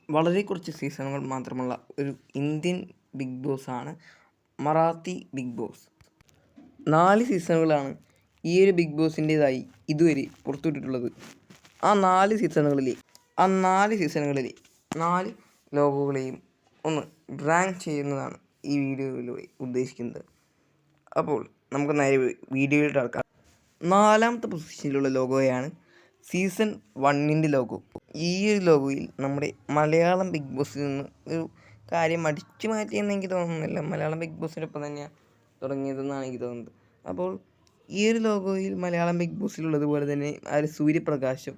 വളരെ കുറച്ച് സീസണുകൾ മാത്രമുള്ള ഒരു ഇന്ത്യൻ ബിഗ് ബോസാണ് മറാത്തി ബിഗ് ബോസ്. 4 സീസണുകളാണ് ഈ ഒരു ബിഗ് ബോസിൻ്റേതായി ഇതുവരെ പുറത്തുവിട്ടിട്ടുള്ളത്. ആ 4 സീസണുകളിലെ 4 ലോഗോകളെയും ഒന്ന് റാങ്ക് ചെയ്യുന്നതാണ് ഈ വീഡിയോയിലൂടെ ഉദ്ദേശിക്കുന്നത്. അപ്പോൾ നമുക്ക് നേരെ വീഡിയോയിലോട്ട് കടക്കാം. 4ാമത്തെ പൊസിഷനിലുള്ള ലോഗോയാണ് സീസൺ 1ൻ്റെ ലോഗോ. ഈ ഒരു ലോഗോയിൽ നമ്മുടെ മലയാളം ബിഗ് ബോസിൽ നിന്ന് ഒരു കാര്യം അടിച്ചു മാറ്റിയെന്ന് എനിക്ക് തോന്നുന്നില്ല. മലയാളം ബിഗ് ബോസിനൊപ്പം തന്നെയാണ് തുടങ്ങിയതെന്നാണ് എനിക്ക് തോന്നുന്നത്. അപ്പോൾ ഈ ഒരു ലോഗോയിൽ മലയാളം ബിഗ് ബോസിലുള്ളതുപോലെ തന്നെ ആ ഒരു സൂര്യപ്രകാശം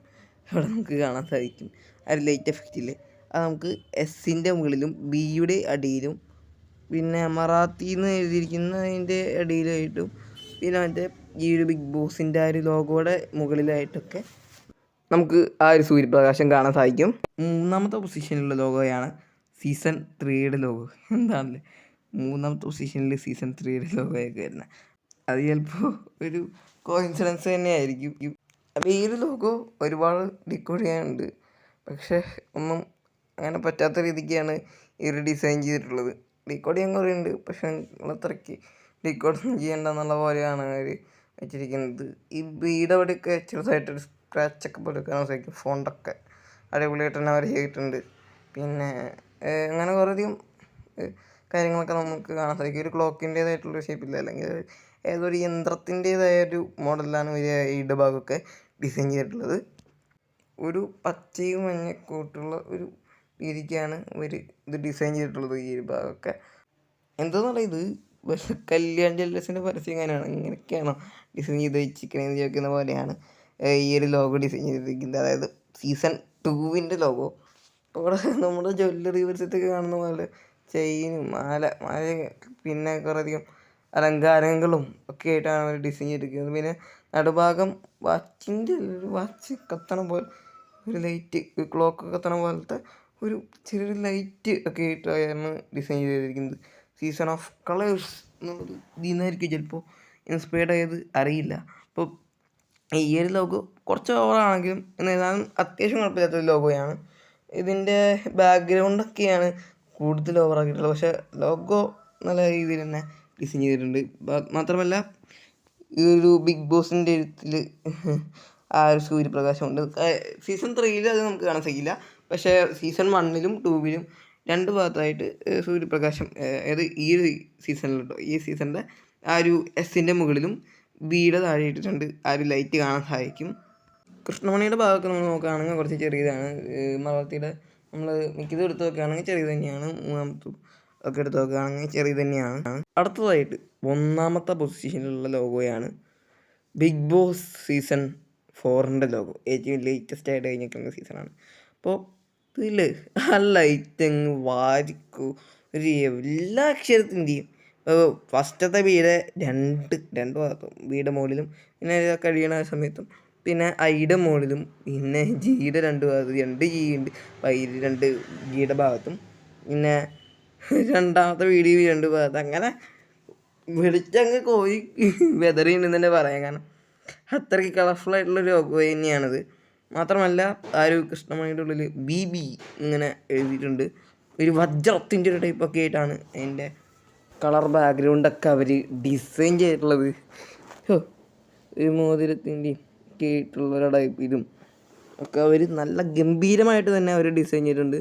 അവിടെ നമുക്ക് കാണാൻ സാധിക്കും. ആ ഒരു ലൈറ്റ് എഫക്റ്റിൽ അത് നമുക്ക് എസിൻ്റെ മുകളിലും ബിയുടെ അടിയിലും പിന്നെ മറാത്തി എന്ന് എഴുതിയിരിക്കുന്നതിൻ്റെ അടിയിലായിട്ടും പിന്നെ മറ്റേ ഈ ഒരു ബിഗ് ബോസിൻ്റെ ആ ഒരു ലോഗോയുടെ മുകളിലായിട്ടൊക്കെ നമുക്ക് ആ ഒരു സൂര്യപ്രകാശം കാണാൻ സാധിക്കും. 3ാമത്തെ പൊസിഷനിലുള്ള ലോഗോയാണ് സീസൺ 3യുടെ ലോഗോ. എന്താണല്ലേ 3ാമത്തെ പൊസിഷനിൽ സീസൺ 3യുടെ ലോഗോയൊക്കെ വരുന്നത്. അത് ചിലപ്പോൾ ഒരു കോയിൻസിഡൻസ് തന്നെയായിരിക്കും. അപ്പോൾ ഈ ഒരു ലോഗോ ഒരുപാട് ഡീകോഡ് ചെയ്യാനുണ്ട്. പക്ഷേ ഒന്നും അങ്ങനെ പറ്റാത്ത രീതിക്കാണ് ഈ ഒരു ഡിസൈൻ ചെയ്തിട്ടുള്ളത്. ഡീകോഡ് ചെയ്യാൻ കുറേ ഉണ്ട്, പക്ഷേ അത്രയ്ക്ക് ഡീകോഡൊന്നും ചെയ്യേണ്ടെന്നുള്ള പോലെയാണ് അവർ വെച്ചിരിക്കുന്നത്. ഈ ബീയുടെ അവിടെയൊക്കെ ചെറുതായിട്ടൊരു സ്ക്രാച്ചൊക്കെ പോലെ കാണാൻ സാധിക്കും. ഫോണ്ടൊക്കെ അടിപൊളിയായിട്ട് തന്നെ അവർ ചെയ്തിട്ടുണ്ട്. പിന്നെ അങ്ങനെ കുറേയധികം കാര്യങ്ങളൊക്കെ നമുക്ക് കാണാൻ സാധിക്കും. ഒരു ക്ലോക്കിൻ്റേതായിട്ടുള്ള ഷേപ്പില്ല, അല്ലെങ്കിൽ ഏതൊരു യന്ത്രത്തിൻ്റേതായൊരു മോഡലിലാണ് ഒരു ഈയുടെ ഭാഗമൊക്കെ ഡിസൈൻ ചെയ്തിട്ടുള്ളത്. ഒരു പച്ചയും മഞ്ഞക്കൂട്ടുള്ള ഒരു രീതിക്കാണ് ഇവർ ഇത് ഡിസൈൻ ചെയ്തിട്ടുള്ളത്. ഈ ഒരു ഭാഗമൊക്കെ എന്താണെന്ന് പറയുക, ഇത് കല്യാൺ ജ്വല്ലേഴ്സിൻ്റെ പരസ്യം ഇങ്ങനെയൊക്കെയാണോ ഡിസൈൻ ചെയ്ത് വെച്ചിരിക്കണമെന്ന് ചോദിക്കുന്ന പോലെയാണ് ഈ ഒരു ലോഗോ ഡിസൈൻ ചെയ്തിരിക്കുന്നത്. അതായത് സീസൺ 2ൻ്റെ ലോഗോ. അവിടെ നമ്മുടെ ജ്വല്ലറി പരസ്യത്തൊക്കെ കാണുന്ന പോലെ ചെയിനും മാല പിന്നെ കുറേയധികം അലങ്കാരങ്ങളും ഒക്കെ ആയിട്ടാണ് അവർ ഡിസൈൻ ചെയ്തിരിക്കുന്നത്. പിന്നെ നടുഭാഗം വാച്ച് കത്തണ പോലെ ഒരു ലൈറ്റ്, ക്ലോക്ക് കത്തണ പോലത്തെ ഒരു ചെറിയൊരു ലൈറ്റ് ഒക്കെ ആയിട്ടാണ് ഡിസൈൻ ചെയ്തിരിക്കുന്നത്. സീസൺ ഓഫ് കളേഴ്സ് എന്നുള്ളത് ഇതിൽ നിന്നായിരിക്കും ചിലപ്പോൾ ഇൻസ്പയർഡ് ആയത്, അറിയില്ല. അപ്പോൾ ഈ ഒരു ലോഗോ കുറച്ച് ഓവറാണെങ്കിലും എന്നാലും അത്യാവശ്യം കുഴപ്പമില്ലാത്തൊരു ലോഗോയാണ്. ഇതിൻ്റെ ബാക്ക്ഗ്രൗണ്ടൊക്കെയാണ് കൂടുതൽ ഓവറാക്കിയിട്ടുള്ളത്. പക്ഷേ ലോഗോ നല്ല രീതിയിൽ തന്നെ ഡിസൈൻ ചെയ്തിട്ടുണ്ട്. മാത്രമല്ല ഈ ഒരു ബിഗ് ബോസിൻ്റെ എഴുത്തിൽ ആ ഒരു സൂര്യപ്രകാശമുണ്ട്. സീസൺ 3ൽ അത് നമുക്ക് കാണാൻ സാധിക്കില്ല. പക്ഷേ സീസൺ 1ലും 2ലും 2 ഭാഗത്തായിട്ട് സൂര്യപ്രകാശം, അതായത് ഈ ഒരു സീസണിലുണ്ടോ, ഈ സീസണിൻ്റെ ആ ഒരു എസിൻ്റെ മുകളിലും ബിയുടെ താഴെ ഇട്ടിട്ടുണ്ട്. ആ ഒരു ലൈറ്റ് കാണാൻ സാധിക്കും. കൃഷ്ണമണിയുടെ ഭാഗമൊക്കെ നമ്മൾ നോക്കുകയാണെങ്കിൽ കുറച്ച് ചെറിയതാണ്. മറാത്തിയുടെ നമ്മൾ മിക്കതും എടുത്ത് നോക്കുകയാണെങ്കിൽ ചെറിയ തന്നെയാണ്. 3ാമത്തും ഒക്കെ എടുത്ത് നോക്കുകയാണെങ്കിൽ ചെറിയ തന്നെയാണ്. അടുത്തതായിട്ട് 1ാമത്തെ പൊസിഷനിലുള്ള ലോഗോയാണ് ബിഗ് ബോസ് സീസൺ 4ൻ്റെ ലോഗോ. ഏറ്റവും ലേറ്റസ്റ്റ് ആയിട്ട് കഴിഞ്ഞിരിക്കുന്ന സീസണാണ്. അപ്പോൾ ഇതിൽ ആ ലൈറ്റ് അങ്ങ് വാരിക്കൂ ഒരു എല്ലാ അക്ഷരത്തിൻ്റെയും ഫസ്റ്റത്തെ ബിയുടെ രണ്ട് ഭാഗത്തും, ബിയുടെ മുകളിലും പിന്നെ കഴിയണ സമയത്തും പിന്നെ ഐയുടെ മുകളിലും പിന്നെ ജിയുടെ 2 ഭാഗത്തും 2 ജി ഉണ്ട്. ഐ 2 ജിയുടെ ഭാഗത്തും പിന്നെ 2ാമത്തെ വീഡിയോ 2 ഭാഗത്ത് അങ്ങനെ വെളിച്ചങ്ങ് കോഴി വെതറിയുണ്ടെന്ന് തന്നെ പറയാം. കാരണം അത്രയ്ക്ക് കളർഫുള്ളായിട്ടുള്ള ലോഗോ തന്നെയാണിത്. മാത്രമല്ല ആ ഒരു കൃഷ്ണമണിയുടെ ഉള്ളിൽ ബി ഇങ്ങനെ എഴുതിയിട്ടുണ്ട്. ഒരു വജ്രത്തിൻ്റെ ഒരു ടൈപ്പൊക്കെ ആയിട്ടാണ് അതിൻ്റെ കളർ ബാക്ക്ഗ്രൗണ്ടൊക്കെ അവർ ഡിസൈൻ ചെയ്തിട്ടുള്ളത്. ഒരു മോതിരത്തിൻ്റെയും ഒക്കെ ആയിട്ടുള്ള ടൈപ്പിലും ഒക്കെ അവർ നല്ല ഗംഭീരമായിട്ട് തന്നെ അവർ ഡിസൈൻ ചെയ്തിട്ടുണ്ട്.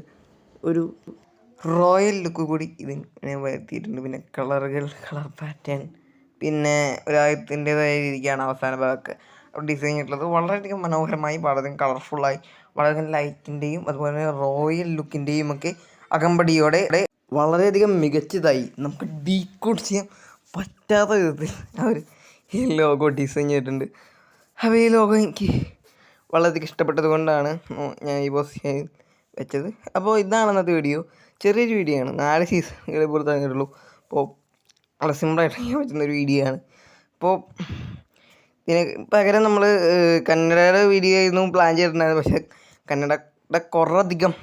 ഒരു റോയൽ ലുക്ക് കൂടി ഇതിനെ വരുത്തിയിട്ടുണ്ട്. പിന്നെ കളർ പാറ്റേൺ പിന്നെ ഒരായത്തിൻ്റേതായ രീതിക്കാണ് അവസാന ഭാഗമൊക്കെ ഡിസൈൻ ചെയ്തിട്ടുള്ളത്. വളരെയധികം മനോഹരമായി, വളരെ കളർഫുള്ളായി, വളരെ ലൈറ്റിൻ്റെയും അതുപോലെ തന്നെ റോയൽ ലുക്കിൻ്റെയും ഒക്കെ അകമ്പടിയോടെ വളരെയധികം മികച്ചതായി നമുക്ക് ഡീകോഡ് ചെയ്യാൻ പറ്റാത്ത വിധത്തിൽ അവർ ഈ ലോഗോ ഡിസൈൻ ചെയ്തിട്ടുണ്ട്. അപ്പോൾ ഈ ലോഗോ എനിക്ക് വളരെയധികം ഇഷ്ടപ്പെട്ടത് കൊണ്ടാണ് ഞാൻ ഈ പോസ്റ്റ് വെച്ചത്. അപ്പോൾ ഇതാണ് ഇന്നത്തെ വീഡിയോ. ചെറിയൊരു വീഡിയോ ആണ്, 4 സീസണുകളെ പുറത്തിറങ്ങിയിട്ടുള്ളൂ. അപ്പോൾ വളരെ സിമ്പിളായിട്ട് ചെയ്യാൻ പറ്റുന്നൊരു വീഡിയോ ആണ്. അപ്പോൾ ഇതിന് പകരം നമ്മൾ കന്നഡയുടെ വീഡിയോ ആയിരുന്നു പ്ലാൻ ചെയ്തിട്ടുണ്ടായിരുന്നത്. പക്ഷേ കന്നഡയുടെ കുറേയധികം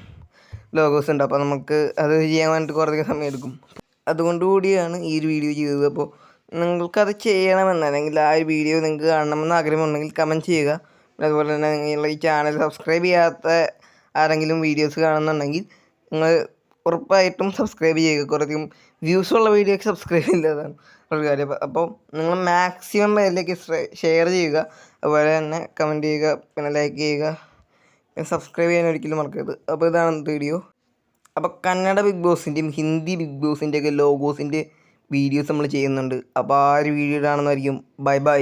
ലോഗോസ് ഉണ്ട്. അപ്പോൾ നമുക്ക് അത് ചെയ്യാൻ വേണ്ടിയിട്ട് കുറേയധികം സമയം എടുക്കും. അതുകൊണ്ട് കൂടിയാണ് ഈ ഒരു വീഡിയോ ചെയ്തത്. അപ്പോൾ നിങ്ങൾക്കത് ചെയ്യണമെന്ന്, അല്ലെങ്കിൽ ആ ഒരു വീഡിയോ നിങ്ങൾക്ക് കാണണമെന്ന് ആഗ്രഹമുണ്ടെങ്കിൽ കമൻറ്റ് ചെയ്യുക. അതുപോലെ തന്നെ നിങ്ങളുടെ ഈ ചാനൽ സബ്സ്ക്രൈബ് ചെയ്യാത്ത ആരെങ്കിലും വീഡിയോസ് കാണുന്നുണ്ടെങ്കിൽ നിങ്ങൾ ഉറപ്പായിട്ടും സബ്സ്ക്രൈബ് ചെയ്യുക. കുറേയധികം വ്യൂസുള്ള വീഡിയോയ്ക്ക് സബ്സ്ക്രൈബ് ചെയ്യേണ്ടതാണ് ഒരു കാര്യം. അപ്പോൾ നിങ്ങൾ മാക്സിമം പേരിലേക്ക് ഷെയർ ചെയ്യുക, അതുപോലെ തന്നെ കമൻറ്റ് ചെയ്യുക, പിന്നെ ലൈക്ക് ചെയ്യുക, പിന്നെ സബ്സ്ക്രൈബ് ചെയ്യാൻ ഒരിക്കലും മറക്കരുത്. അപ്പോൾ ഇതാണ് വീഡിയോ. അപ്പോൾ കന്നഡ ബിഗ് ബോസിൻ്റെയും ഹിന്ദി ബിഗ് ബോസിൻ്റെയൊക്കെ ലോഗോസിൻ്റെ വീഡിയോസ് നമ്മൾ ചെയ്യുന്നുണ്ട്. അപ്പോൾ ആ ഒരു വീഡിയോ കാണുന്നതായിരിക്കും. Bye bye.